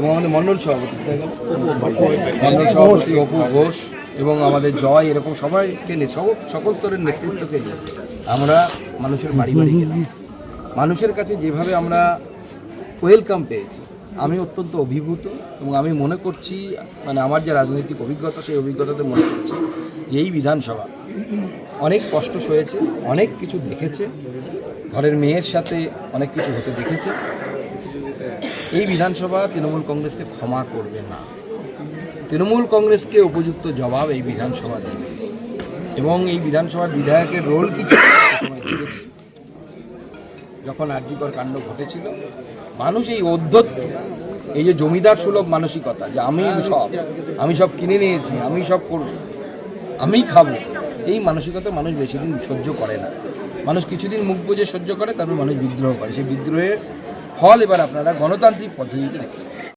এবং আমাদের মণ্ডল সভাপতি অপু ঘোষ এবং আমাদের জয়, এরকম সবাইকে নিয়ে সকল স্তরের নেতৃত্বকে নিয়ে আমরা মানুষের বাড়ি বাড়ি গেলাম। মানুষের কাছে যেভাবে আমরা ওয়েলকাম পেয়েছি, আমি অত্যন্ত অভিভূত এবং আমি মনে করছি, মানে আমার যে রাজনৈতিক অভিজ্ঞতা, সেই অভিজ্ঞতাতে মনে করছি যে এই বিধানসভা অনেক কষ্ট সয়েছে, অনেক কিছু দেখেছে, ঘরের মেয়ের সাথে অনেক কিছু হতে দেখেছে। এই বিধানসভা তৃণমূল কংগ্রেসকে ক্ষমা করবে না। তৃণমূল কংগ্রেসকে উপযুক্ত জবাব এই বিধানসভা দেবে এবং এই বিধানসভার বিধায়কের রোল কিছু যখন আরজিকর কাণ্ড ঘটেছিল, মানুষ এই অধ্যত্ত, এই যে জমিদার সুলভ মানসিকতা, যে আমি সব কিনে নিয়েছি, আমি সব করব, আমি খাবো, এই মানসিকতা মানুষ বেশি দিন সহ্য করে না। মানুষ কিছুদিন মুখ বুজে সহ্য করে, তারপর মানুষ বিদ্রোহ করে। সেই বিদ্রোহের ফল এবার আপনারা গণতান্ত্রিক পদ্ধতিতে দেখতে